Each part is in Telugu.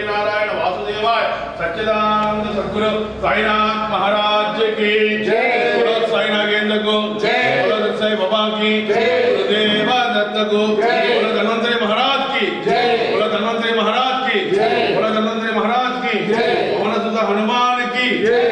नारायण वासुदेवाय सच्चिदानंद सद्गुरु साईनाथ महाराज की जय। बोलो साई नागेंद्र को जय। बोलो साई बाबा की जय। गुरुदेव दत्त को जय। बोलो धन्वंतरी महाराज की जय। बोलो धन्वंतरी महाराज की जय। बोलो धन्वंतरी महाराज की जय। पवन सुत हनुमान की जय।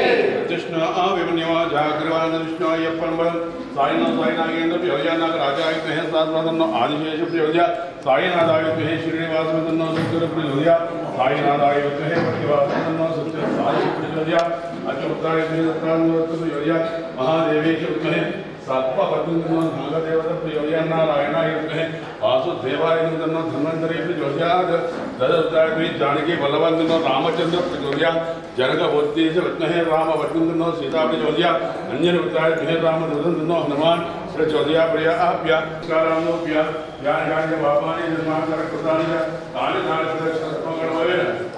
कृष्ण अभिमन्यु जागृवान विष्णु अय्यप्पन बल साईनाथ साई नागेंद्र प्रियोजनाग राजा महेश साधन आदिशेष प्रियोजया साईनाथाय विद्महे श्रीनिवास तन्नो सद्गुरु प्रचोदयात् साईनाथाय विद्महे प्रतिवास तन्नो सत्य साई प्रचोदयात् अच्युताय श्रीदत्तानंद प्रचोदयात् महादेवेश विद्महे सत्पपद्मनो नागदेवत प्रचोदयात् नारायणाय विद्महे वासुदेवाय तन्नो धन्वंतरी प्रचोदयात् दशरथाय जानकी बलवान तन्नो रामचंद्र प्रचोदयात् जनकमूर्ति विद्महे रामवर्धन तन्नो सीता प्रचोदयात् अंजनपुत्राय विद्महे रामदूतं तन्नो हनुमान प्रचोदया प्रिया आप्या कारानोप्या ज्ञान बापानि निर्माण कृतानि तानि तानि सर्वमंगलमय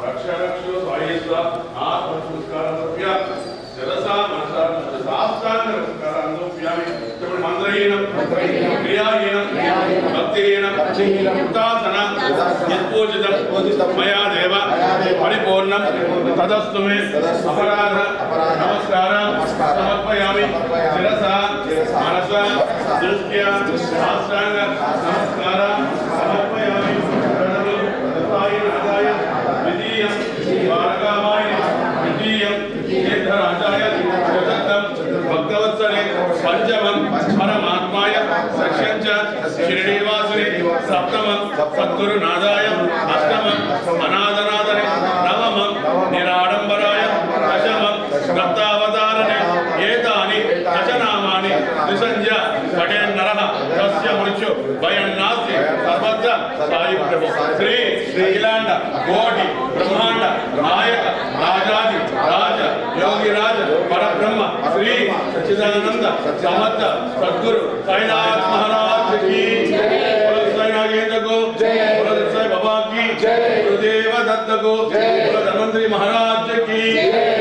रक्ष रक्षो स्वायेस्वा आत्मसंस्कारमप्या शिरसा मनसा शास्त्रांग नमस्कारानोप्यामि तमिल मंत्रहीनं क्रियाहीनं भक्तिहीनं उदासन यत्पूजितं मया देव परिपूर्णं तदस्तु मे अपराध नमस्कारं समर्पयामि शिरसा मनसा दृष्ट्या शास्त्रांग नमस्कारं समर्पयामि प्रणव विधीयं द्वारकामाय विधीयं केन्द्रराजाय जगत्तं भक्तवत्सले पंचमं परमात्माय षष्ठं च शिरडीवासिने सप्तमं सद्गुरुनाथाय अष्टमं अनाथनाथने नवमं निराडंबराय दशमं सप्तावतारणे एतानि दशनामानि निसंज्ञा पठेन्नरः तस्य मृत्यु भयं नास्ति सर्वत्र साई प्रभु श्री अखिलांड कोटि ब्रह्मांड नायक राजाधि राज योगिराज परब्रह्म श्री सच्चिदानंद समर्थ सद्गुरु साईनाथ महाराज की जय। बोलो साई नागेंद्र को जय। बोलो साई बाबा की जय। गुरुदेव दत्त को जय। बोलो धन्वंतरी महाराज की जय।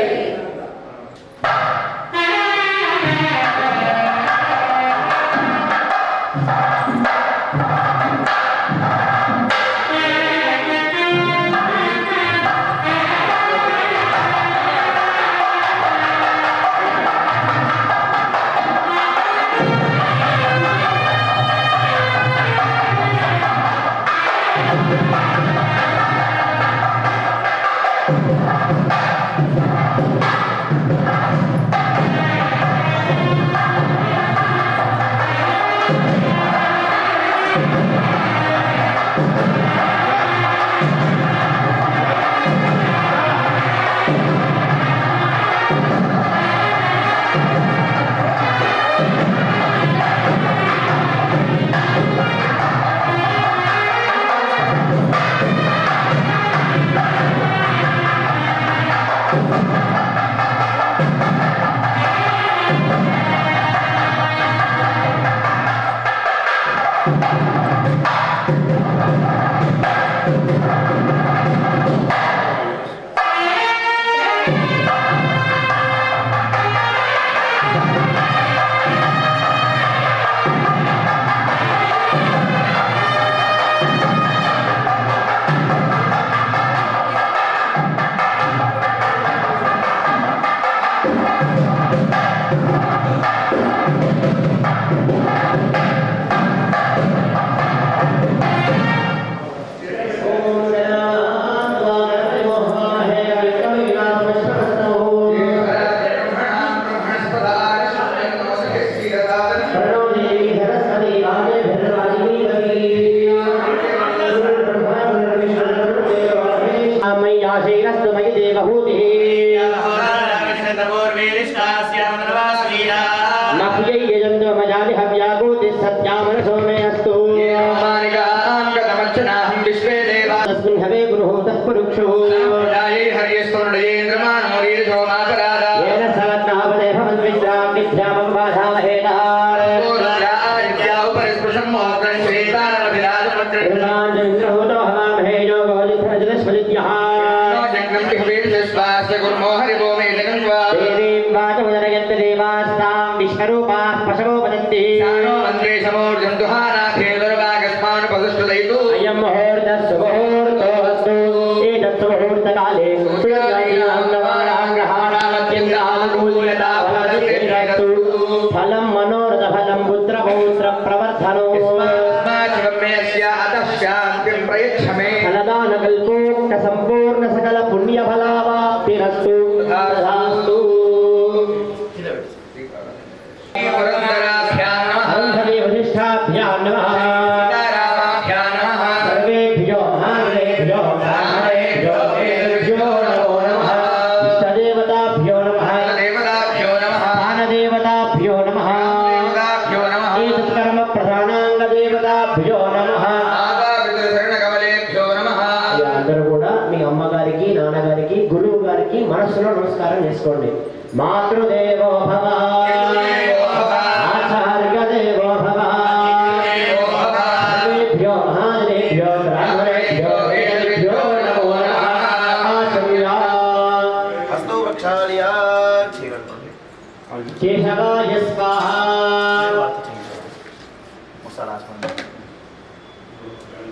अयम मुहूर्त शुभ फलदान कल्पोक्त संपूर्ण सकल पुण्य फलावाप्तिरस्तु तथास्तु अरुन्धती वसिष्ठाभ्यां नमः सर्वेभ्यो महादेभ्यो ब्राह्मणेभ्यो वेदेभ्यो नमो नमः इष्टदेवताभ्यो नमः दानदेवताभ्यो नमः एतत्कर्म प्रधानांगदेवताभ्यो नमः అందరూ కూడా మీ అమ్మగారికి నాన్నగారికి గురువు గారికి మనసులో నమస్కారం చేసుకోండి. మాతృదేవో భవ ఆచార్య దేవో భవ సర్వేభ్యో మహాదేభ్యో బ్రాహ్మణేభ్యో వేదేభ్యో నమో నమః ఆచర్య హస్తో వక్షాలయ కేశవాయ స్వాహా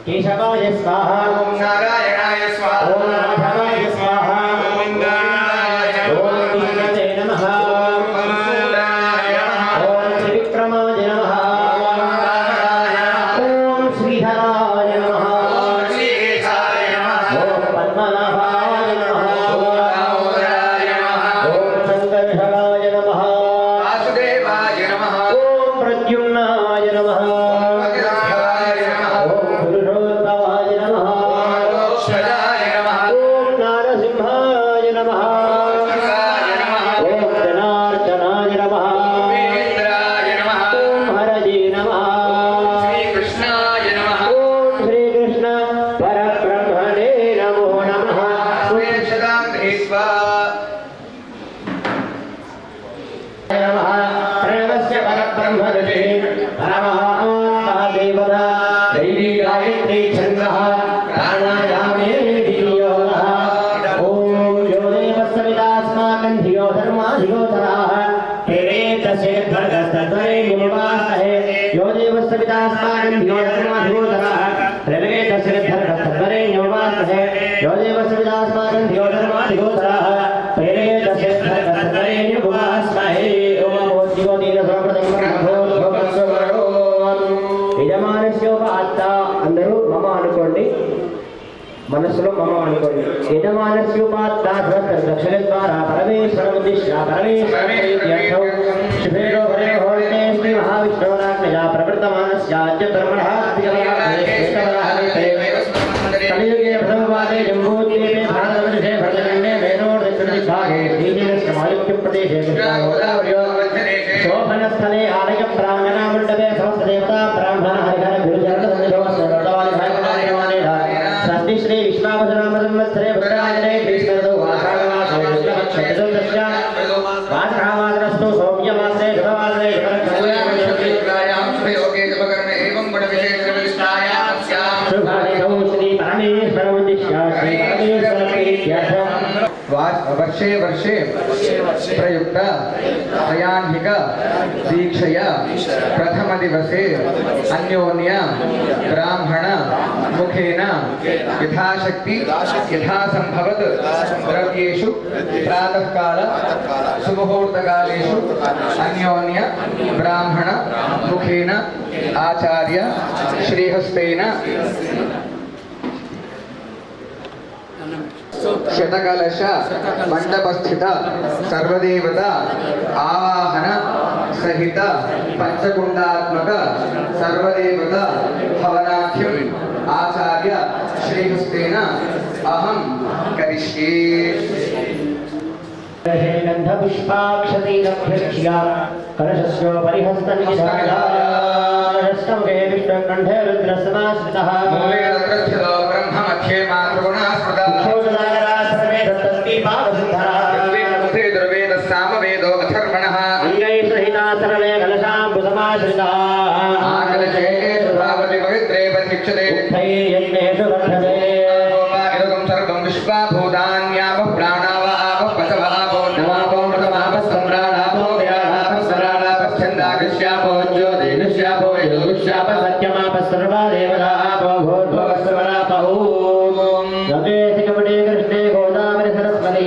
केशवाय स्वाहा ఓం నారాయణాయ స్వాహా ओम माधवाय स्वाहा ఓం గణాయ ओम नीलते नमः ఓం మన్సూరాయ ओम त्रिविक्रमाय नमः ओम श्रीधराय नमः ఓం శ్రీకేశాయ నమః ओम पद्मनाभाय नमः ఓం దామోదరాయ నమః ओम संकर्षणाय नमः వాసుదేవాయ నమః ओम प्रद्युम्नाय नमः అఖిలాయ నమః ओम पुरुषोत्तमाय नमः మోక్షదాయ నమః ओम नारसिंहाय नमः శివాయ నమః ओम जनार्दनाय नमः ఇంద్రాయ నమః ओम हरये नमः శ్రీకృష్ణాయ నమః ओम श्री कृष्ण परब्रह्मणे नमो नमः స్వేచ్ఛదాం ధృత్వా नमः प्रणवस्य परब्रह्मणे परमः देवता दैवी गायत्री छन्दः प्राणायामे विनियोगः ओम यो देवस्सवितास्माकं धियो धर्माधियोधराः तेरेतसे भर्गस्तत्वरे निवासहे यो देवस्सवितास्माकं धियो धर्माधियोधराः तेरेतसे भर्गस्तत्वरे निवासहे यो देवस्सवितास्माकं धियो धर्माधियोधराः तेरेतसे भर्गस्तत्वरे निवासहे ओम भूतियो दीर्घसमप्रदं ब्रह्मोद्भवस्वरो యజమానస్యోపాత్త అందరూ మమ అనుకోండి, మనస్సులో మమ అనుకోండి. యజమానస్యోపాత్త దక్షిణ ద్వారా పరమేశ్వరముద్దిశ్య పరమేశ్వరో శుభేరో హరే హోల్టే శ్రీ మహావిష్ణురాజ్ఞయా ప్రవృత్తమానస్యాద్య ధర్మణః కలియుగే ప్రథమవాదే జంబూద్వీపే భారతవర్షే భరతఖండే మేరోర్దక్షిణదిగ్భాగే శ్రీశైలस्य మాలిక్యప్రదేశే కృష్ణాగోదావర్యో శోభనస్థలే ఆలయ ప్రాంగణమండపే సమస్తదేవతా బ్రాహ్మణ హరిహర గురుచరణ సన్నిధి శ్రీ విశ్వావసనామ సంవత్సరే భద్రాయనే శ్రీస్కరదో ఆషాఢమాసే కృష్ణపక్ష వాసరామాసరస్తు సౌమ్యమాసే శుభమాసే శుభాదికౌ శ్రీ పరమేశ్వరముద్దిశ్య శ్రీ పరమేశ్వర ప్రీత్యర్థం वर्षे वर्षे प्रयुक्त त्रयाह्निक दीक्षया प्रथम दिवसे अन्योन्य ब्राह्मण मुखेन यथाशक्ति यथासंभवत् द्रव्येषु प्रातःकाल सुमुहूर्तकालेषु अन्योन्य ब्राह्मण मुखेन आचार्य श्रीहस्तेन शतकलश मंडपस्थित सर्वदेवता आवाहन सहित पंचकुंडात्मक सर्वदेवता हवनाख्यम आचार्य श्रीहस्तेन अहम करिष्ये। गन्धपुष्पाक्षतीरभ्यक्ष्या कलशस्योपरि हस्तनिधानस्तमुखे विष्णुकण्ठे रुद्रसमाश्रितः मूले तत्रस्थितो ब्रह्म मध्ये मातृगुणः स्मृतः कुक्षोजनागरा सर्वे दत्तस्तीपादसुन्दरः वेदमुखे दुर्वेदः सामवेदो अथर्वणः अङ्गैः सहिता सर्वे कलशाम्बुसमाश्रिताः आकलशे सुधावति पवित्रे परिक्षते यज्ञेषु वर्धते इदं सर्वं विश्वाभूतान्यावः प्राणावः आवः पशवः आपो नवापो मृतमापः सम्राणापो व्याधापः सराणापः छन्दाकृष्यापो ज्योतिरुष्यापो योगुष्यापः सत्यमापः सर्वा देवतापो भूर्भुवस्वरापः ॐ नदेति कपटे कृष्णे गोदावरि सरस्वती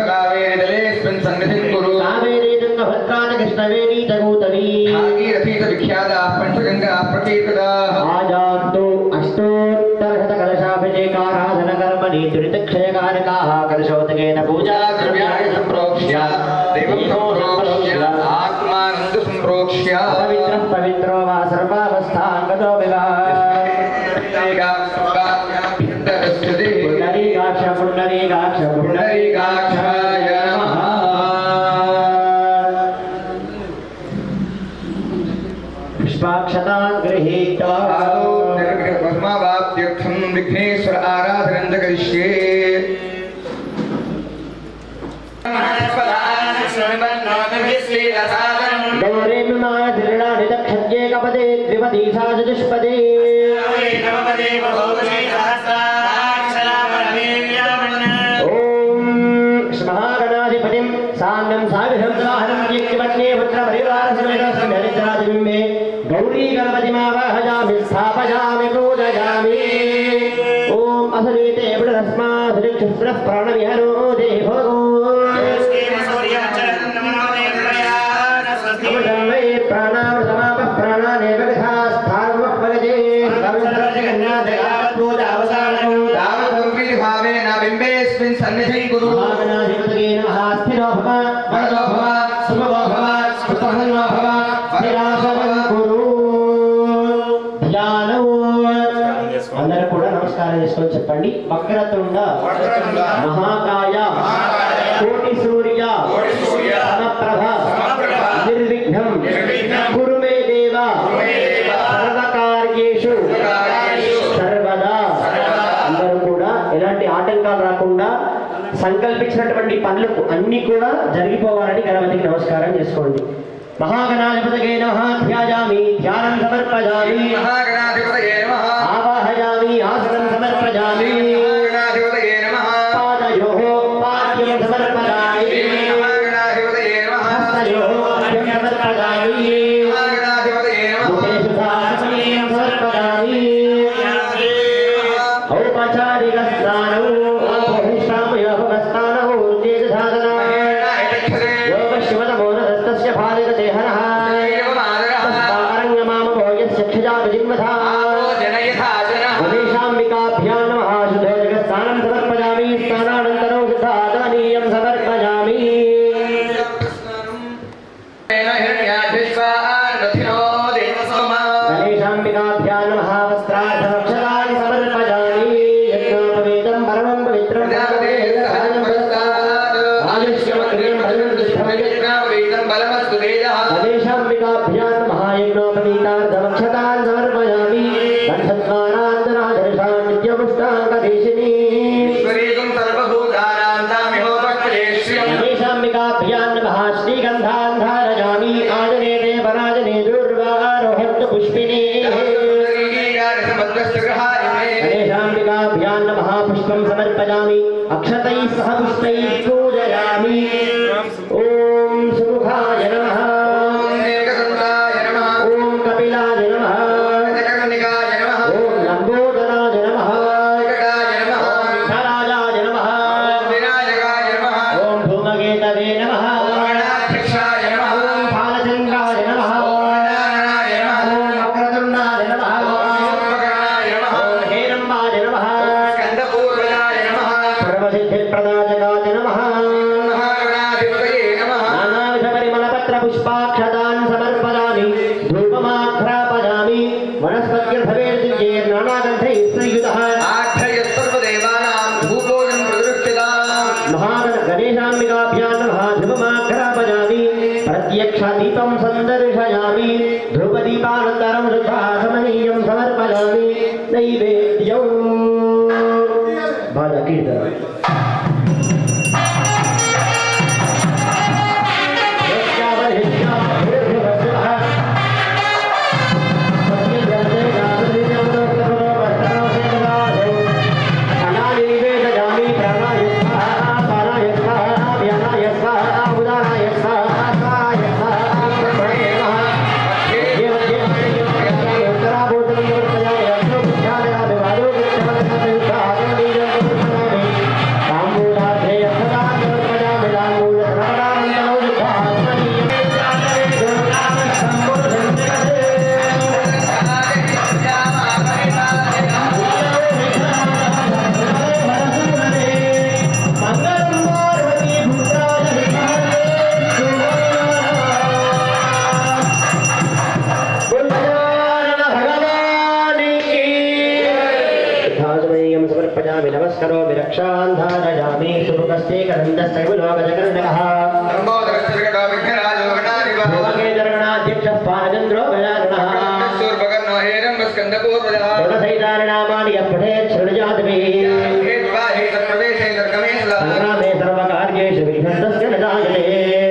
कावेरी जलेऽस्मिन् सन्निधिं कुरु कावेरी तुङ्गभद्राः कृष्णवेणी च गौतमी भागीरथी च विख्याताः पञ्चगङ्गाः प्रकीर्तिताः आजान्तु अष्टोत्तरशतकलशा దురితాపని దురితక్షయకారకాः కలశోదకేన పూజా ద్రవ్యాన్ని సంప్రోక్ష్య దైవం సంప్రోక్ష్య ఆత్మానంద సంప్రోక్ష్య పవిత్ర పవిత్రో వా సర్వావస్థాంగతో పుండరీకాక్ష పుండరీకాక్ష పుండరీకాక్షాయ నమః. పుష్పాక్షతాన్ గృహీత్వా పద్మావాప్త్యర్థం విఘ్నేశ్వర ఆరాధనం చ కరిష్యే. గౌరీమాయ ధీరణాని దక్షజ్యేకపదే ద్విపదీ సా చతుష్పదే ఓం మహాగణాధిపతిం సామ్యం సావిధం సవాహనం దీప్తిపత్నే పుత్రపరివారసమేతస్మిన్నిద్రాదిబింబే గౌరీ గణపతిమావాహయామి స్థాపయామి పూజయామి. ఓం అసలీతే పునరస్మాసురిక్షుస్రః ప్రాణవిహరో దేవో అమృతమై ప్రాణామృతమాపః ప్రాణానేవ కథాస్థానమః భగతే పూజావసానం భావేన బింబేస్మిన్ సన్నిధిం కురు. మహాగణాధిపతయే నమః. స్థిరో భవ వరదో భవ సుభగో భవ సుప్రసన్నో భవ స్థిరాసనం కురు. ధ్యానం. అందరూ కూడా నమస్కారం చేసుకొని చెప్పండి. వక్రతుండ మహాకాయ కోటి సూర్య సమప్రభ నిర్విఘ్నం కురు మే దేవ సర్వకార్యేషు సర్వదా. అందరూ కూడా ఎలాంటి ఆటంకాలు రాకుండా సంకల్పించినటువంటి పనులు అన్ని కూడా జరిగిపోవాలని గణపతికి నమస్కారం చేసుకోండి. మహాగణాధిపతయే నమః. ధ్యాయామి ధ్యానం సమర్పయామి మహాగణాధిపతయే నమః. ఆవాహయామి ఆసనం సమర్పయామి మహాగణాధిపతయే నమః. పాదయోః పాద్యం సమర్పయామి మహాగణాధిపతయే నమః. హస్తయోః అర్ఘ్యం సమర్పయామి మహాగణాధిపతయే నమః. ముఖేషు సాసనీయం సమర్పయామి ఔపచారిక స్నానం బహిష్టామయోగస్థానం యోగ శివతమోనస్తస్య భారత దేహనః తస్మారంగమామో యస్య క్షజా విజిన్వథా గణేశాంబికాభ్యాం నమః. శుద్ధోదకస్నానం సమర్పయామి. స్నానానంతరం శుద్ధాదనీయం సమర్పయామి. గణేశాంబికాభ్యాం నమః. వస్త్రార్థరక్షకాని సమర్పయామి. యజ్ఞోపవేతం పరమం పవిత్రం గణేశాంబికాభ్యాం నమః. యజ్ఞోపవీతార్థరక్షకాన్ సమర్పయామి. బంధద్వారాంతరాదర్శాన్ నిత్యపుష్టాంగదేశినీ. గణేశాంబికాభ్యాం నమః. శ్రీగంధాన్ ధారయామి. ఆజనేతే పరాజనే దుర్వారోహత్తు పుష్పిణీ. గణేశాంబికాభ్యాం నమః. పుష్పం సమర్పయామి. అక్షతైః సహ పుష్పైః పూజయామి. ఓం సుముఖాయ నమః. ఓం కపిలాయ నమః. ఓం లంబోదరాయ నమః. ధరాజాయ నమః. ఓం ధూమకేతవే నమః. ఓం బాలచంద్రాయ నమః. ఓం వక్రతుండాయ నమః. ఓం హేరంబాయ నమః. సర్వసిద్ధిప్రదాయకాయ నమః. నానావిధపరిమళపత్ర పుష్పాక్షతాన్ సమర్పయామి. ధూపమాఘ్రాపయామి. వనస్పత్యర్భవేర్నానాగంధైః సంయుతః. గణేశాంబికాభ్యాం నమః. ధూపమాఘ్రాపయామి. ప్రత్యక్షదీపం సందర్శయామి. ధూపదీపానంతరం శుద్ధాసమనీయం సమర్పయామి. నైవేద్యం బాధ కీర్తన. తాంబూలాధ్యేయ समर्पयामि नमस्करो विरक्षान् धारयामि सुमुखस्ते करन्दस्तैवलोकजगन्नकः लंबोदरस्य विकटो विघ्नराजो गणाधिपः भुवनेन्द्रगणाध्यक्षः पानचन्द्रो गजाननः सूर्पकर्णो हेरम्बस्कन्दपूर्वजः गुणसहितानि यः पठेत् शृणुजातभिः हे विवाहे तत्प्रवेशे तर्कमेशलः संग्रामे सर्वकार्येषु विघ्नं तस्य न जायते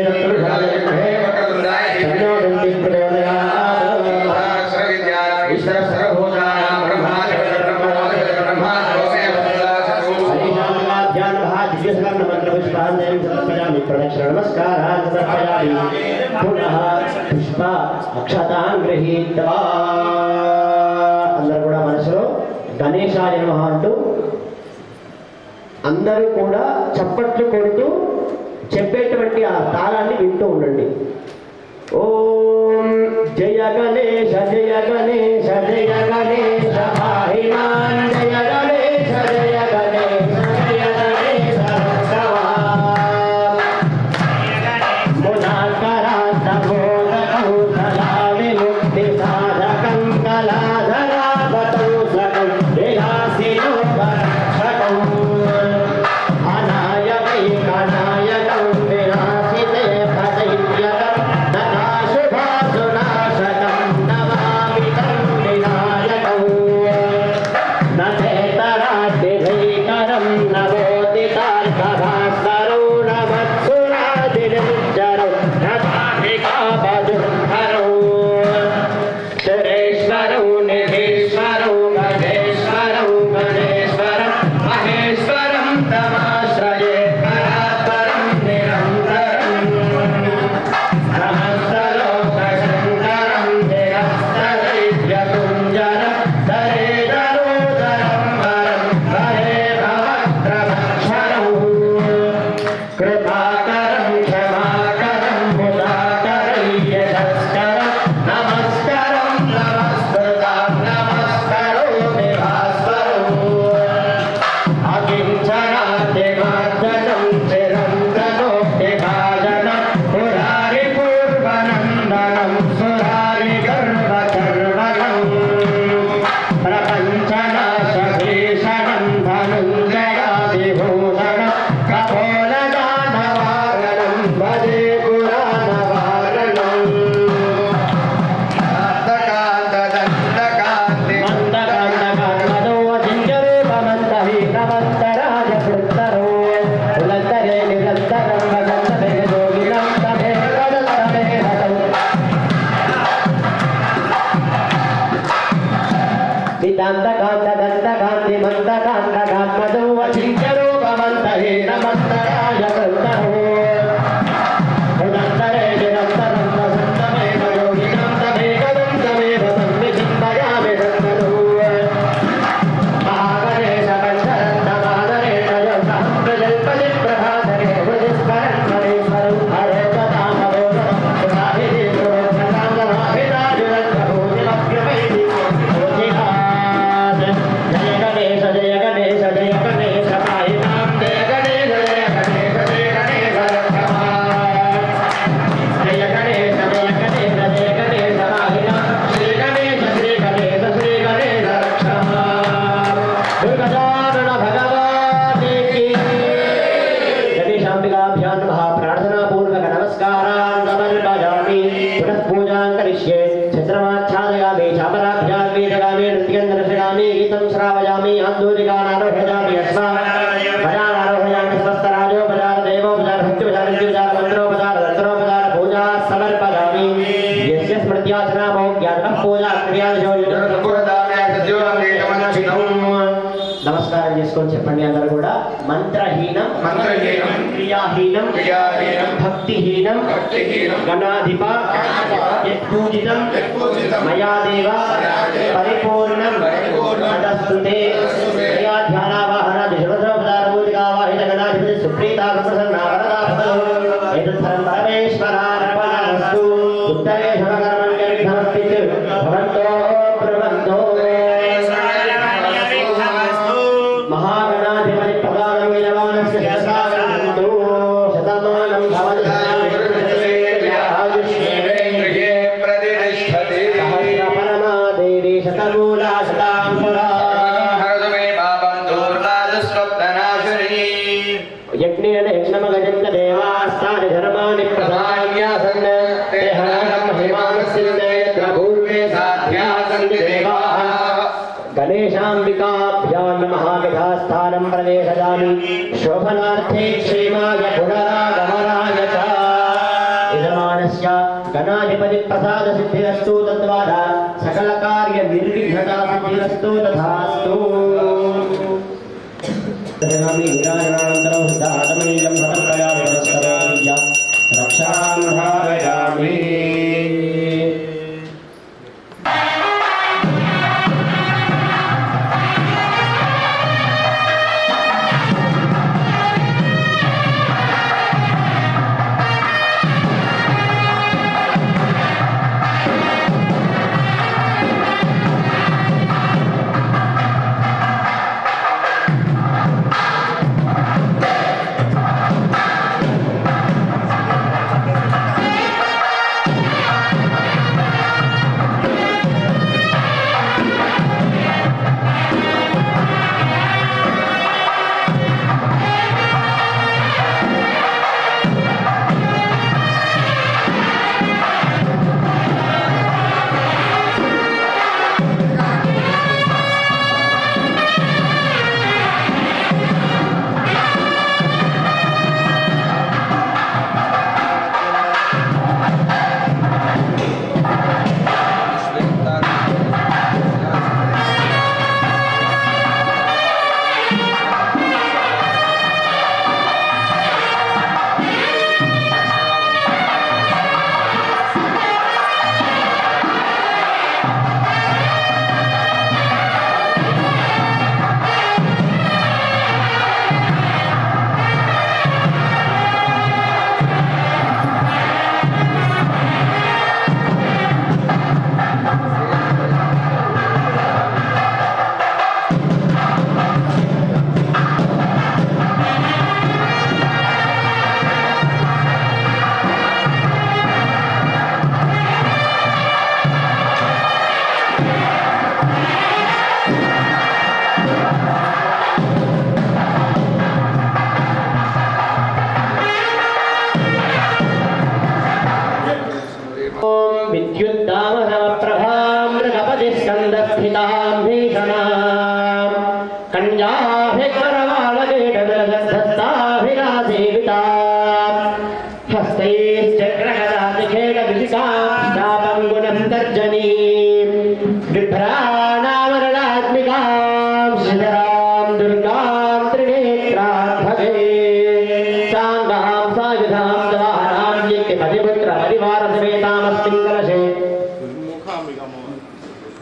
तत्पुरुषाय वक्रतुण्डाय तन्नो दन्ति प्रचोदयात् ईश्वरः सर्वभूतानां ब्रह्माधिपतिः ब्रह्माधिपतिः नमस्कारान् समर्पयामि पुनः पुष्प अक्षतान् गृहीत्वा అందరూ కూడా మనసులో గణేశాయ నమః అంటూ అందరూ కూడా చప్పట్లు కొడుతూ చెప్పేటువంటి ఆ తాళాన్ని వింటూ ఉండండి. ఓం జయ గణేశ జయ గణేశ జయ గణేశ పాహిమాన్ జయ గణేశ జయ గణేశ జయ గణేశ మునాకరాంత మోదకౌ సలా విముక్తి సాధకం కళాధరాపతౌ సకం విలాసినో పరక్షకం అనాయకై కనాయకం విలాసితే పదైర్యకం ననాశుభాసునాశకం నమామి తం వినాయకం నచేతరాదిభైకరం నవోదితార్కభాస్కరో నమత్సురాదినిర్జరో నతాధికాపదుర్ధరో సురేశ్వరో నిధీశ్వరో గణేశ్వరో గణేశ్వరం మహేశ్వరం తమాశ్రయే పరాత్పరం నిరంతరం సహస్రలోకశంకరం ధిరస్తదైత్యకుంజరం దరేదరోదరం వరం వరే భవత్రభక్షరం కృపాకరం క్షమాకరం ముదాకరం యశస్కరం నమస్కరం నమస్కృతాం నమస్కరోమి భాస్వరం అకించనాతిమార్జనం చిరంతనోక్తిభాజనం పురారి పూర్వనందనం సురారి గర్వచర్వణం ప్రపంచనాశభీషణం ధనుంజయాదిభూషణం కపోలదానవారణం భజే పురాణవారణం దండకాంతి మందకాండకాన్మదో జింజరూపమంతహీనమంతరాజకృత్తరో ఉలంతరే నిరంతరం వదంతమేజోగిరం తమే వదంతమేహతం సిద్ధాంతకాంతదంతకాంతి మందకాండకాన్మదో జింజరూపమంతహీనమంతరాజకృత్తరో ఉలంతరే నిరంతరం వదంతమేజోగిరం తమే వదంతమేహతం విచింతయామి సన్మదో మహాగణేశ బంధరం నమాదరేణ యోగం ప్రజల్పతి ప్రభాతరే హృదిస్మరన్ మణీశ్వరం హరోపతామవోదం సురాహితి సురోధనాంగమాభిరాజురద్భూతిమప్యమైతి ఓజిహాత్ జయ గణేశ జయ గణేశ జయ గణేశ పాహిమాం జయ గణేశ జయ గణేశ జయ గణేశ రక్షమాం జయ గణేశ జయ గణేశ జయ గణేశ పాహిమాం శ్రీ గణేశ శ్రీ గణేశ శ్రీ గణేశ రక్షమాం దుర్గజానన భగవాని కీ గణేశాంబికాభ్యాం నమః ప్రార్థనాపూర్వక నమస్కారాన్ సమర్పయామి పునః పూజాం కరిష్యే ఛత్రమాచ్ఛాదయామి చామరాభ్యాం వీడయామి నృత్యం దర్శయామి గీతం శ్రావయామి ఆందోలికానారోహయామి భజానారోహయామి స్వస్తరాజో భజార దేవోపచార భక్తిపచార విద్యుపచార మంత్రోపచార తంత్రోపచార పూజా సమర్పయామి యస్య స్మృత్యాచనామో జ్ఞాతః పూజా క్రియాదిశో నమస్కారం చేసుకొని చెప్పండి అందరూ కూడా మంత్రహీనం మంత్రహీనం క్రియాహీనం క్రియాహీనం భక్తిహీనం భక్తిహీనం గణాధిప యత్పూజితం మయా దేవ పరిపూర్ణం తదస్తుతే మయా ధ్యానావాహనాది శివసోపదారభూతికావాహిత గణాధిపతి సుప్రీతా ప్రసన్నా వరదాపదో ఏతద్ధరం పరమేశ్వరార్పణమస్తు ఉత్తరే శుభకర్మణ్యవిఘ్నమస్తి భవంతో బ్రువంతో మహాగణాధిపతి ప్రదానం విజయమానస్య శతమానం భవతి సహస్ర పరమాదేవి శతమూలా శతాంకురా హరదు మే పాపం దూర్లా स्वप्ननाशिनी यज्ञेन यज्ञमगजन्त देवास्तानि धर्माणि प्रधान्यासन् तेहनागं महिमानस्यन्ते यत्र पूर्वे साध्या सन्ति देवाः गणेशाम्बिकाभ्यां नमः विधास्थानं प्रवेशयामि शोभनार्थे क्षेमाय पुनरागमनाय च यजमानस्य गणाधिपति प्रसाद सिद्धिरस्तु तद्वारा सकल कार्य निर्विघ्नता सिद्धिरस्तु तथास्तु तदनामि विराजनानन्तरं सिद्धातमनीयं समर्पयामि नमस्करोमि रक्षां धारयामि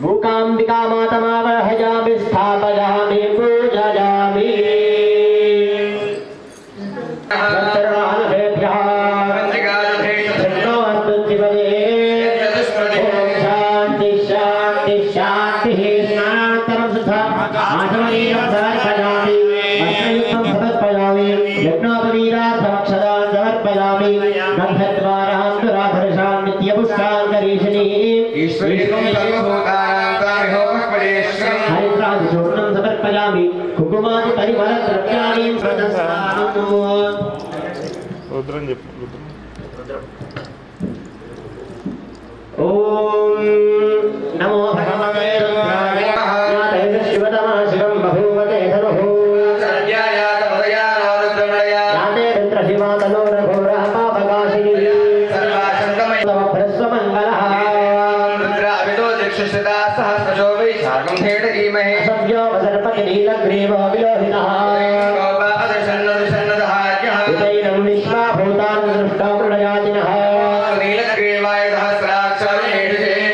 मूकाम्बिका मातमावहयामि स्थापयामि पूजयामि शांति शांति शांति स्नानानन्तरं आचमनीयं समर्पयामि अस्मयुक्तं समर्पयामि यज्ञोपवीतार्थमक्षदान् समर्पयामि गन्धद्वारां दुराधर्षान् नित्यपुष्टाङ्गरीषिणी हरिद्रादिचूर्णं समर्पयामि कुङ्कुमादि परिमलद्रव्याणि ओम नमो भगवते रुद्राय नाथैः शिवतमा शिवं बभूवते धनुः याते रुद्रशिवातनो रघोरः पापकाशिनी तव प्रस्वमङ्गलः असभ्यो वसर्पति नीलग्रीवो विलोहितः उदैनं विश्वा भूतान् दृष्टो मृडयातिनः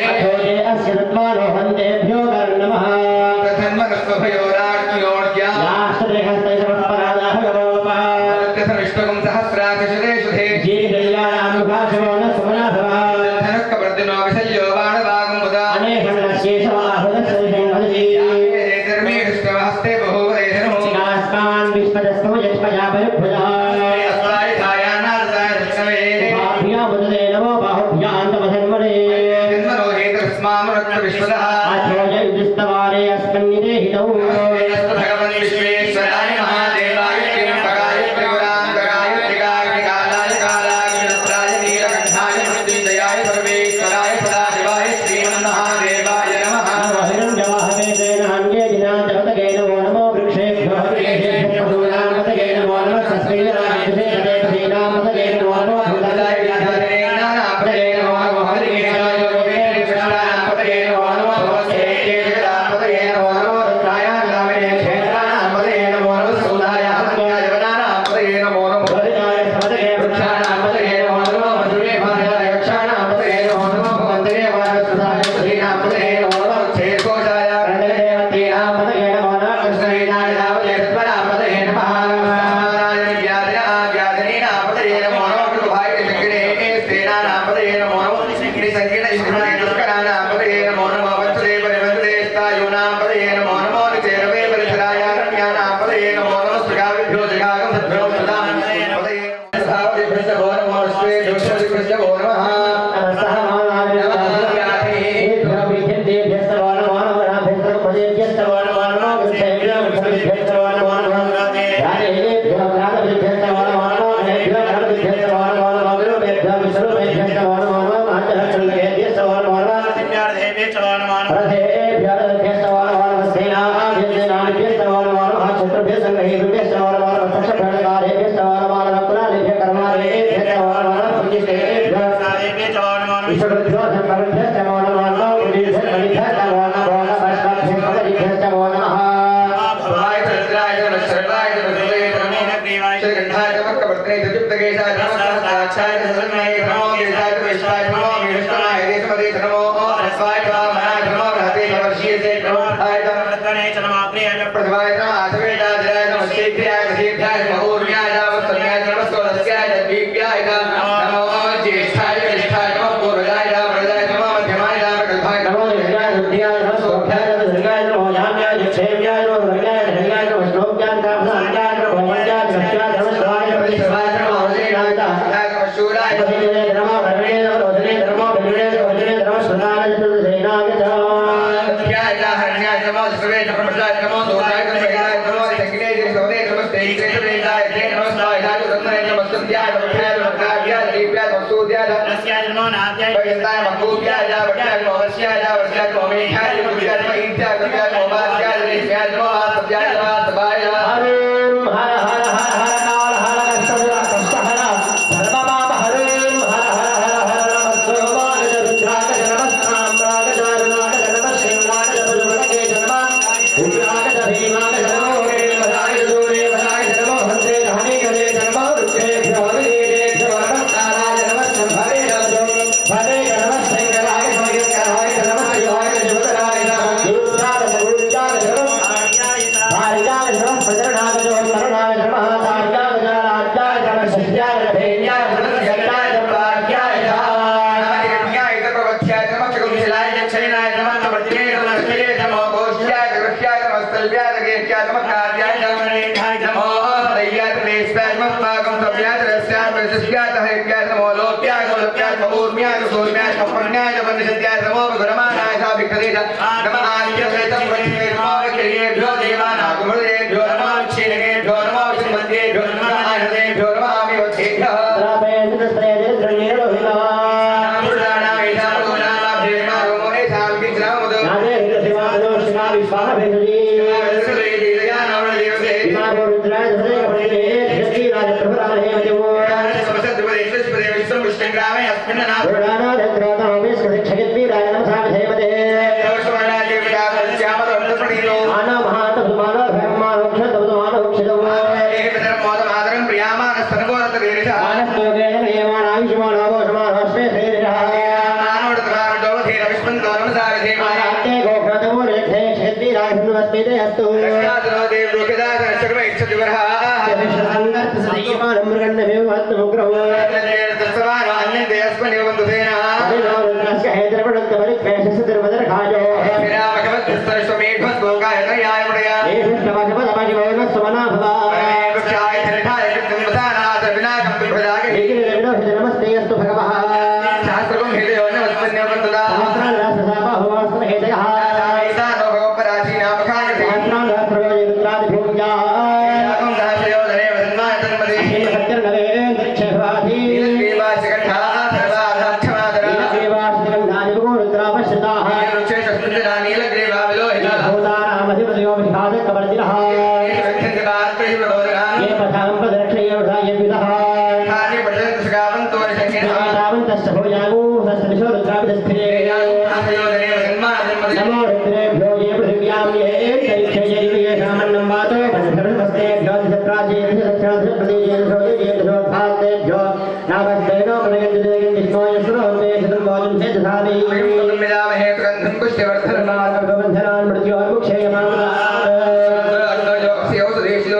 अथोजे अस्य तत्त्वानो हन्तेभ्यो कर्णमः याश्रयहस्तैः समत्परादाः गमोपः जीविकल्याणामुखाशवो न सुमनाभवः अनेकं नश्येषवाहदस्सविषयं विश्वदस्तु यत्पया परिभुजः बाह्यामुदते नमो बाहुभ्यान्तमधन्वने आध्योजयुधिस्तवारे अस्मन्निदेहितौ महादेवाय त्र्यंबकाय त्रिपुरांतकाय त्रिकाग्निकालाय कालाग्निरुद्राय नीलकंठाय मृत्युंजयाय सर्वेश्वराय सदाशिवाय श्रीमन्महादेवाय नमः। Hare క్షత్రేభ్యో క్షత్రాజేభ్యో దక్షిణాధిపతిజేభ్యో దివ్యేభ్యో భారతేభ్యో నామస్తేనో మనగందిదేగం విష్ణోయశ్వరోన్మే శతంబోధం చేదధామి మిదామహే గంధం పుష్యవర్ధనం బంధనాన్ మృత్యోర్ముక్షేయమామృతా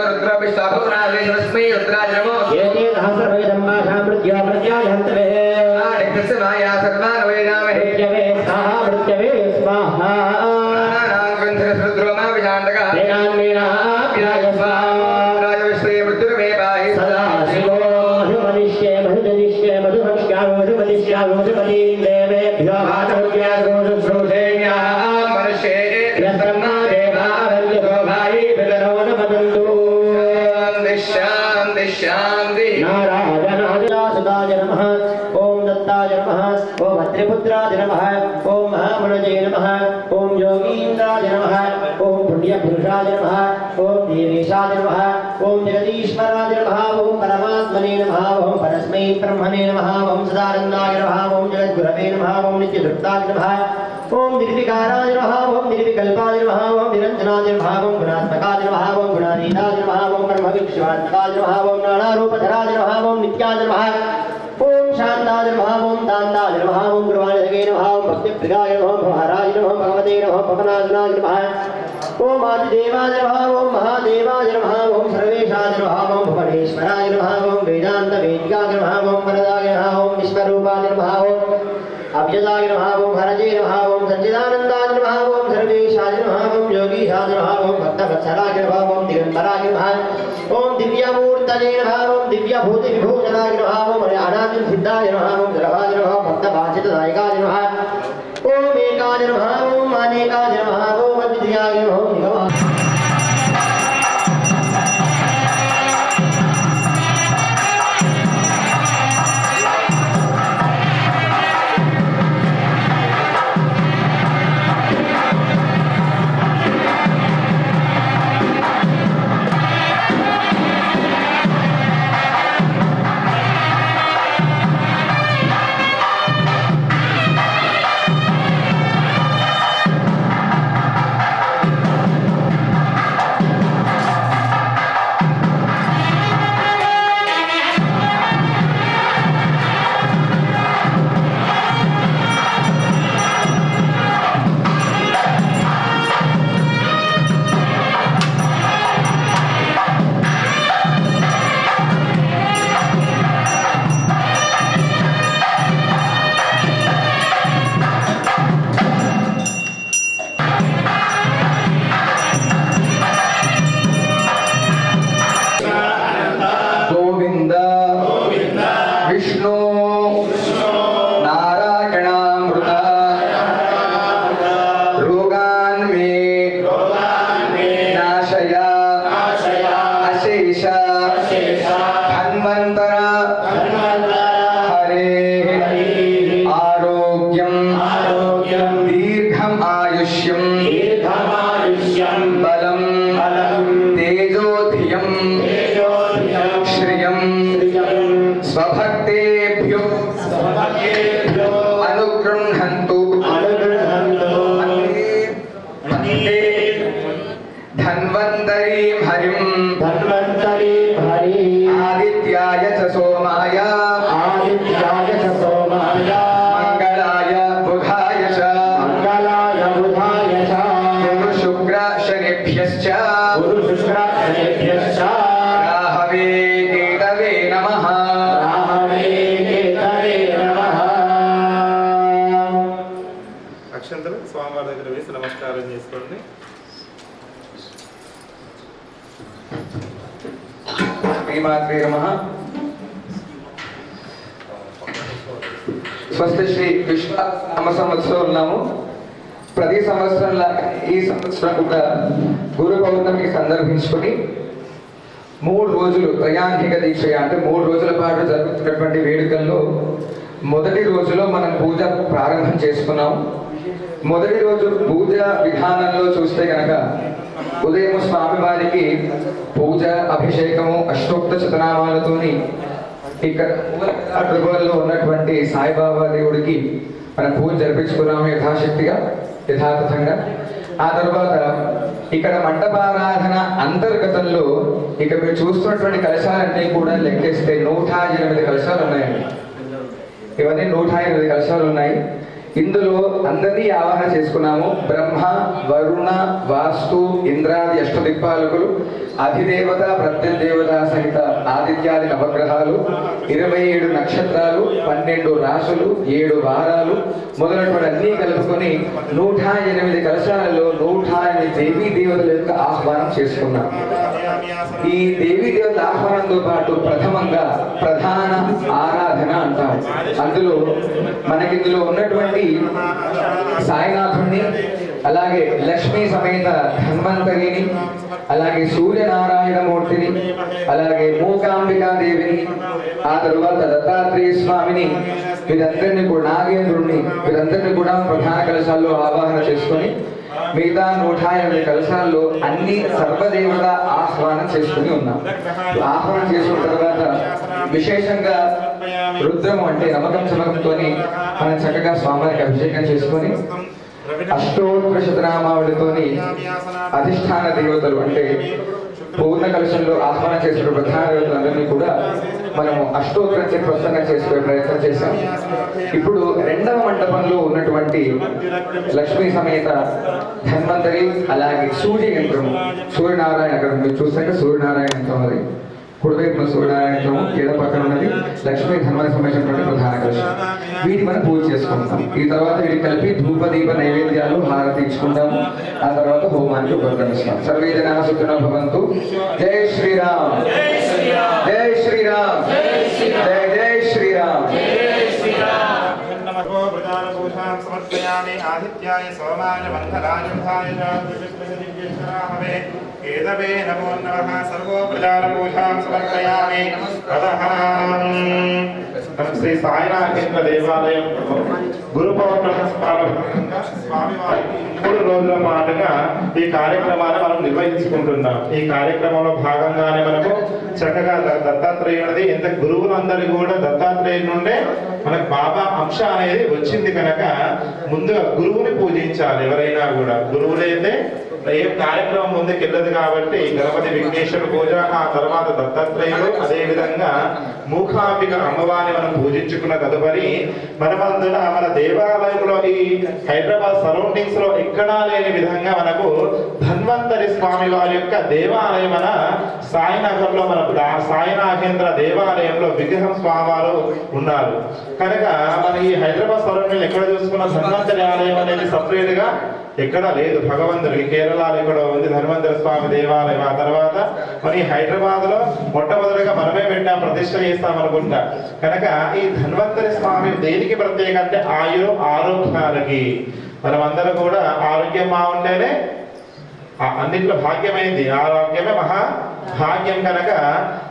రుద్రాభిషాభనాదేశమస్మై రుద్రాయ నమో ఏతే సహస్రవేదం మాషా మృత్యో మృత్యాజహంతవే మాయా సర్వాన్ వేదామహే మృత్యవే స్వాహా మృత్యవే స్వాహా రుద్రోమా విశాంతగా వేదాన్మేనాప్యాయ స్వాహా రాజవిశ్వే మృత్యుర్మే పాహి సదా శివో మధుమనిష్యే మధుజనిష్యే మధుభక్ష్యామి మధుమనిష్యామి మధుమతీం దేవేభ్యో భాగవత్యాగో శుశ్రూషేణ్యా మనుష్యే యత్రమ్మా దేవారంజో భాయి పితరో నమదంతు శాంతి శాంతి నారాయణాదిరాసుదాయ నమః ఓం దత్తాయ నమః ఓం అత్రిపుత్రాయ నమః ఓం మహామణజే నమః ఓం యోగీంద్రాయ నమః ఓం పుణ్యపురుషాయ నమః ఓం దేవేశాయ నమః ఓం జగదీశ్వరాయ నమః ఓం పరమాత్మనే నమః ఓం పరస్మై బ్రహ్మణే నమః ఓం సదానందాయ నమః ఓం జగద్గురవే నమః ఓం నిత్యతృప్తాయ నమః ఓం నిర్వికారాయ నమః ఓం నిర్వికల్పాయ నమః ఓం నిరంజనాయ నమః ఓం గుణాత్మకాయ నమః ఓం గుణాతీతాయ నమః ఓం బ్రహ్మవిక్షవాత్మకాయ నమః ఓం నానారూపధరాయ నమః ఓం నిత్యాయ నమః ఓం శాంతాయ నమః ఓం దాంతాయ నమః ఓం గురువాణిధగే నమః ఓం భక్తిప్రియాయ నమః భవహరాయ నమః భగవతే నమః పవనాశనాయ నమః ఓం ఆదిదేవాయ నమః ఓం మహాదేవాయ నమః ఓం సర్వేశాయ నమః ఓం భువనేశ్వరాయ నమః ఓం వేదాంత వేదికాయ నమః ఓం వరదాయ నమః ఓం విశ్వరూపాయ నమః ఓం అభ్యదాయ నమః ఓం హరజే నమః ఓం సచ్చిదానందాయ నమః ఓం సర్వేశాయ నమః ఓం యోగీశాయ నమః ఓం భక్తవత్సలాయ నమః ఓం దిగంబరాయ నమః ఓం దివ్యమూర్తయే నమః ఓం దివ్యభూతి విభూషణాయ నమః ఓం అనాది సిద్ధాయ నమః ఓం ద్రవాయ నమః భక్తవాచితదాయకాయ నమః ఓం ఏకాయ నమః ఓం అనేకాయ నమః ఓం అద్వితీయాయ నమః ఓం నిగమా గోవింద విష్ణు నారాయణామృత రోగాన్ మే నాశయ అశేష ధన్వంతర హరే ఆరోగ్యం దీర్ఘం ఆయుష్యం బలం తేజోధియం శ్రియం స్వభక్తేభ్యో అనుగృహంతు ధన్వంతరీం హరిం ఆదిత్యాయ చ సోమాయ మంగళాయ బుధాయ చ గురు శుక్ర శనిభ్యశ్చ రాహవే కేతవే నమః అక్షంతలు స్వామివారి దగ్గర వేసి నమస్కారం చేసుకోండి. శ్రీమాత్రే నమః. స్వస్తి శ్రీ విశ్వ నామ సంవత్సరం ఉన్నాము. ప్రతి సంవత్సరంలా ఈ సంవత్సరం కూడా గురు పౌర్ణమికి సందర్భించుకొని 3 రోజులు త్రయాంకిక దీక్ష అంటే 3 రోజుల పాటు జరుగుతున్నటువంటి వేడుకల్లో మొదటి రోజులో మనం పూజ ప్రారంభం చేసుకున్నాం. మొదటి రోజు పూజ విధానంలో చూస్తే కనుక ఉదయం స్వామివారికి పూజ అభిషేకము అష్టోక్త శతనామాలతోని ఇక్కడ ప్రభువుల్లో ఉన్నటువంటి సాయిబాబా దేవుడికి మనం పూజ జరిపించుకున్నాము యథాశక్తిగా యథాతథంగా. ఆ తర్వాత ఇక్కడ మండపారాధన అంతర్గతంలో ఇక మీరు చూస్తున్నటువంటి కలశాలన్నీ కూడా లెక్కేస్తే 108 కలశాలు ఉన్నాయండి. ఇవన్నీ 108 కలశాలు ఉన్నాయి. ఇందులో అందరినీ ఆవాహన చేసుకున్నాము. బ్రహ్మ, వరుణ, వాస్తు, ఇంద్రాది అష్టదిక్పాలకులు, అధిదేవత, ప్రత్యదేవత సహిత ఆదిత్యాది నవగ్రహాలు, 27 నక్షత్రాలు, 12 రాశులు, 7 వారాలు మొదలైనటువంటి అన్నీ కలుపుకొని 108 కలశాలలో 108 దేవీ దేవతల యొక్క ఆహ్వానం చేసుకున్నాం. ఈ దేవీ దేవతల ఆహ్వానంతో పాటు ప్రథమంగా ప్రధాన ఆరాధన అంటాం. అందులో ఇందులో ఉన్నటువంటి సాయినాథుణ్ణి, అలాగే లక్ష్మీ సమేత ధన్వంతరిని, అలాగే సూర్యనారాయణమూర్తిని, అలాగే మూకాంబికాదేవిని, ఆ తరువాత దత్తాత్రేయ స్వామిని, వీరందరినీ కూడా నాగేంద్రుణ్ణి, వీరందరినీ కూడా ప్రధాన కలశాల్లో ఆవాహన చేసుకొని మిగతా 108 కలశాల్లో అన్ని సర్వదేవత ఆహ్వానం చేసుకుని ఉన్నాం. ఆహ్వానం చేసుకున్న తర్వాత విశేషంగా రుద్రము అంటే నమ్మకం చమకంతో మనం చక్కగా స్వామివారికి అభిషేకం చేసుకొని అష్టోత్తర శతనామావళితోని అధిష్టాన దేవతలు అంటే పూర్ణ కలశంలో ఆహ్వానం చేసిన ప్రధాన దేవతలందరినీ కూడా మనము అష్టోత్తరం చేసి ప్రసన్నం చేసుకునే ప్రయత్నం చేశాం. ఇప్పుడు రెండవ మండపంలో ఉన్నటువంటి లక్ష్మీ సమేత ధన్వంతరి, అలాగే సూర్య యంత్రము, సూర్యనారాయణ అక్కడ మీరు చూసాక సూర్యనారాయణ యంత్రం అది కుడివైపున సూర్యనారాయణ యంత్రము, ఎడ పక్కన ఉన్నది లక్ష్మీ ధన్వంతరి సంబంధించినటువంటి ప్రధాన కలశం. వీటి మనం పూజ చేసుకుంటాం. ఈ తర్వాత వీటి కలిపి ధూప దీప నైవేద్యాలు హారతి ఇచ్చుకుంటాము. ఆ తర్వాత హోమానికి ఉపక్రమిస్తాం. సర్వే జనా సుఖినో భవంతు. జై శ్రీరామ్, జై శ్రీరామ్, జై జై శ్రీరామ్. సమర్పయామి ఆదిత్యాయ సోమాయ మంగళాయ బుధాయ జ్యోతిష్మహే కేదవే నమో నమః. సర్వో ప్రజాపూజాం సమర్పయామి. శ్రీ సాయినాథేంద్ర దేవాలయం గురు పౌర్ణమి స్వామివారికి 3 రోజుల పాటుగా ఈ కార్యక్రమాన్ని మనం నిర్వహించుకుంటున్నాం. ఈ కార్యక్రమంలో భాగంగానే మనకు చక్కగా దత్తాత్రేయుడిది ఎంత గురువులందరూ కూడా దత్తాత్రేయుడి నుండే మనకు బాబా అంశ అనేది వచ్చింది కనుక ముందుగా గురువుని పూజించాలి. ఎవరైనా కూడా గురువులైతే ఏ కార్యక్రమం ముందుకు వెళ్ళదు కాబట్టి గణపతి విఘ్నేశ్వర పూజ, ఆ తర్వాత దత్తాత్రేయుడు, అదే విధంగా మూకాంబిక అమ్మవారిని మనం పూజించుకున్న తదుపరి మనమందున మన దేవాలయంలో ఈ హైదరాబాద్ సరౌండింగ్స్ లో ఎక్కడా లేని విధంగా మనకు ధన్వంతరి స్వామి వారి యొక్క దేవాలయం మన సాయినగర్ లో మన సాయినాథేంద్ర దేవాలయంలో విగ్రహం స్వామివారు ఉన్నారు కనుక మన ఈ హైదరాబాద్ సరౌండింగ్ ఎక్కడ చూసుకున్న ధన్వంతరి ఆలయం అనేది సపరేట్ గా ఎక్కడా లేదు. భగవంతుడికి కేరళలో ఇక్కడ ఉంది ధన్వంతరి స్వామి దేవాలయం. ఆ తర్వాత మరి హైదరాబాద్ లో మొట్టమొదటిగా మనమే పెట్టాం, ప్రతిష్ట చేస్తాం అనుకుంటా. కనుక ఈ ధన్వంతరి స్వామి దేనికి ప్రత్యేక అంటే ఆరోగ్యాలకి. మనమందరం కూడా ఆరోగ్యం బాగుంటేనే అన్నింటిలో భాగ్యమైంది. ఆరోగ్యమే మహా భాగ్యం కనుక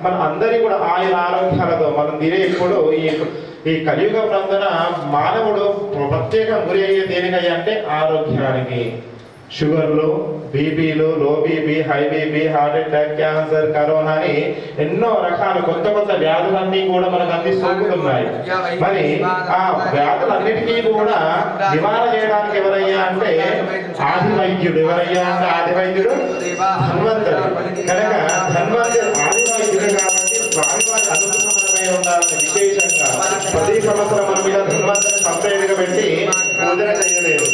మన అందరి కూడా ఆరోగ్యాలతో మనం తినే ఇప్పుడు ఈ కలియుగం నందున మానవుడు ప్రత్యేకం గురి అయ్యే దేనికయ్యా అంటే ఆరోగ్యానికి. షుగర్లు, బీపీలు, low BP, high BP, heart attack, cancer, corona అని ఎన్నో రకాల కొత్త కొత్త వ్యాధులన్నీ కూడా మనకు అన్ని సోకుతున్నాయి. మరి ఆ వ్యాధులన్నిటికీ కూడా నివారణ చేయడానికి ఎవరయ్యా అంటే ఆది వైద్యుడు. ఎవరయ్యా అంటే ఆది వైద్యుడు ధన్వంతరి. కనుక ధన్వంతరి ఆది వైద్యుడు కాబట్టి స్వామివారి అనుగ్రహమై ఉండాలని విశేషంగా ప్రతి సంవత్సరం మన మీద ధన్వంతరిని సపరేట్ గా పెట్టి పూజన చేయలేదు.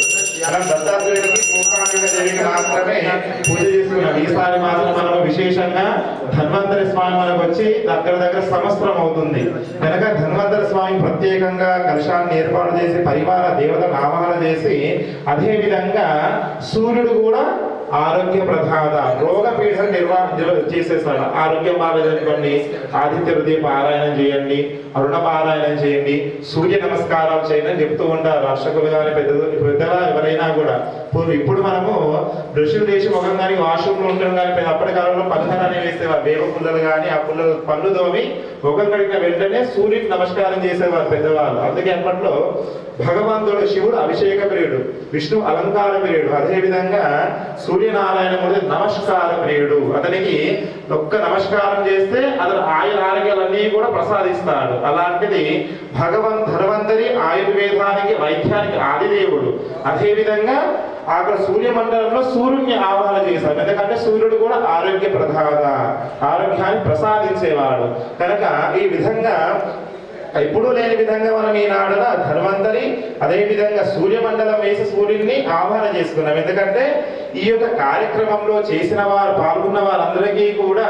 మనం దత్తాత్రేయుడికి మూకాంబిక దేవికి మాత్రమే పూజ చేసుకున్నాం. ఈసారి మాత్రం మనం విశేషంగా ధన్వంతరి స్వామి మనకు వచ్చి దగ్గర సంవత్సరం అవుతుంది కనుక ధన్వంతరి స్వామి ప్రత్యేకంగా కలశాన్ని ఏర్పాటు చేసి పరివార దేవతను ఆవాహన చేసి, అదే విధంగా సూర్యుడు కూడా ఆరోగ్య ప్రధాత రోగ పీఠం చేసేస్తాడు. ఆరోగ్యం బాగాలేదనుకోండి, ఆదిత్య హృదయ పారాయణం చేయండి, అరుణ పారాయణం చేయండి, సూర్య నమస్కారాలు చేయండి అని చెప్తూ ఉంటారు అర్చకులు కానీ పెద్దగా ఎవరైనా కూడా. ఇప్పుడు మనము ఋషులు దేశం ముఖం కానీ వాష్రూమ్లో ఉంటాం కానీ అప్పటి కాలంలో పలహారాన్ని వేసేవారు. వేప పుల్లలు కానీ ఆ పుల్లలు పళ్ళు తోమి ముఖం కడిగిన వెంటనే సూర్యుడికి నమస్కారం చేసేవారు పెద్దవాళ్ళు. అందుకే అప్పట్లో భగవంతుడు శివుడు అభిషేక ప్రియుడు, విష్ణు అలంకార ప్రియుడు, అదేవిధంగా సూర్యనారాయణమూర్తి నమస్కార ప్రియుడు. అతనికి ఒక్క నమస్కారం చేస్తే అతను ఆరోగ్యాలన్నీ కూడా ప్రసాదిస్తాడు. అలాంటిది ధన్వంతరి ఆయుర్వేదానికి వైద్యానికి ఆదిదేవుడు. అదేవిధంగా అక్కడ సూర్యమండలంలో సూర్యుడిని ఆవాహన చేశారు. ఎందుకంటే సూర్యుడు కూడా ఆరోగ్య ప్రదాత, ఆరోగ్యాన్ని ప్రసాదించేవాడు కనుక ఈ విధంగా ఎప్పుడూ లేని విధంగా మనం ఈనాడున ధన్వంతరి అదే విధంగా సూర్యమండలం వేసి సూర్యుడిని ఆహ్వానం చేసుకున్నాం. ఎందుకంటే ఈ యొక్క కార్యక్రమంలో చేసిన వారు పాల్గొన్న వారందరికీ కూడా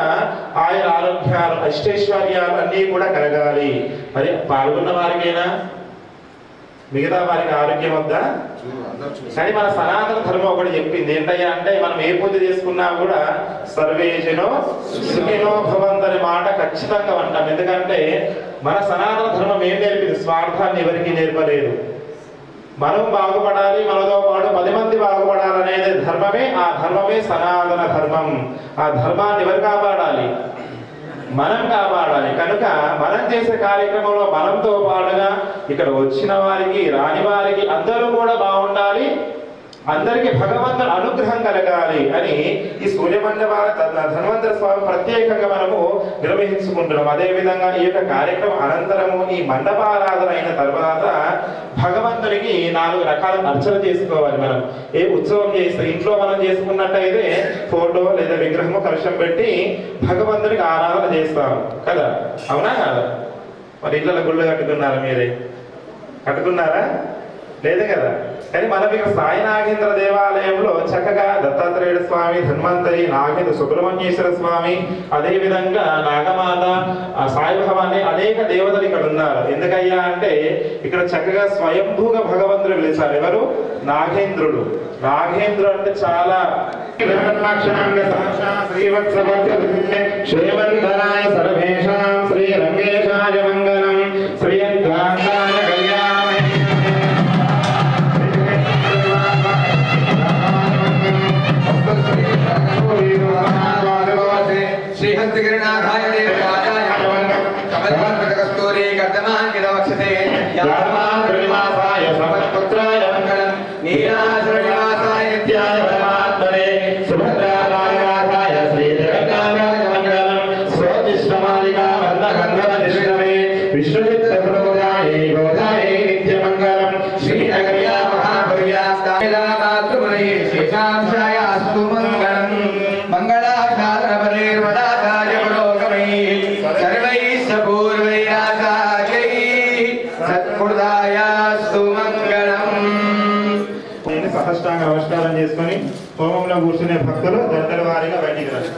ఆయన ఆరోగ్యాలు అష్టైశ్వర్యాలు అన్నీ కూడా కలగాలి. మరి పాల్గొన్న వారికైనా మిగతా వారికి ఆరోగ్యం వద్దా? కానీ మన సనాతన ధర్మం ఒకటి చెప్పింది ఏంటయ్యా అంటే మనం ఏ పూజ చేసుకున్నా కూడా సర్వేజనో సుఖినో భవంతని మాట ఖచ్చితంగా అంటాం. ఎందుకంటే మన సనాతన ధర్మం ఏం నేర్పింది? స్వార్థాన్ని ఎవరికి నేర్పలేదు. మనం బాగుపడాలి, మనతో పాటు 10 మంది బాగుపడాలనేది ధర్మమే. ఆ ధర్మమే సనాతన ధర్మం. ఆ ధర్మాన్ని ఎవరు కాపాడాలి? మనం కాపాడాలి. కనుక మనం చేసే కార్యక్రమంలో మనంతో పాటుగా ఇక్కడ వచ్చిన వారికి రాని వారికి అందరూ కూడా బాగుండాలి, అందరికి భగవంతుని అనుగ్రహం కలగాలి అని ఈ సూర్యమండల ధన్వంతర స్వామి ప్రత్యేకంగా మనము నిర్వహించుకుంటున్నాం. అదేవిధంగా ఈ యొక్క కార్యక్రమం అనంతరము ఈ మండపారాధన అయిన తర్వాత భగవంతునికి 4 రకాల అర్చన చేసుకోవాలి. మనం ఏ ఉత్సవం చేస్తే ఇంట్లో మనం చేసుకున్నట్టయితే ఫోటో లేదా విగ్రహము కలశం పెట్టి భగవంతునికి ఆరాధన చేస్తాం కదా, అవునా కాదా? మరి ఇళ్ళ గుళ్ళు కట్టుకున్నారా? మీరే కట్టుకున్నారా? లేదు కదా. కానీ మనం ఇక్కడ సాయి నాగేంద్ర దేవాలయంలో చక్కగా దత్తాత్రేయుడు స్వామి, ధన్వంతరి, నాగేంద్ర సుబ్రహ్మణ్యేశ్వర స్వామి, అదే విధంగా నాగమాత, సాయి భవాని అనేక దేవతలు ఇక్కడ ఉన్నారు. ఎందుకయ్యా అంటే ఇక్కడ చక్కగా స్వయంభూగా భగవంతుడు పిలిచారు. ఎవరు? నాగేంద్రుడు. నాగేంద్రుడు అంటే చాలా శ్రీవత్సరాయ సర్వేషాం శ్రీ రంగేశాయ మంగళం శ్రీయంత్రాంగాయ కళ్యాణే శ్రీహంతగిరినాథాయ దేవాయ కమలకస్తూరి కర్దమాంకితవక్షతే యామాద్రివాసాయ సమత్పుత్రాయ మంగళం నీలాశ్రీనివాసాయ నిత్యాయ పరమాత్మనే సుభద్రాయ శ్రీజగన్నాథాయ మంగళం స్వతిష్టమాలికా వందగంధర నిశ్రమే విష్ణుచిత్తప్రభుదాయ గోదాయ నిత్యమంగళం శ్రీనగర్యా మహాభవ్యాస్తాయ మాతృమణయే శేషాంశాయ అస్తు మంగళం మంగళాశాసనపరేర్వదాకాయ పురోగమైః సర్వైః పూర్వైరాచార్యైః సత్కృతాయాస్తు మంగళం. సహస్రాంగ నమస్కారం చేసుకొని హోమంలో కూర్చునే భక్తులు గంటల వారీగా బయటికి రండి.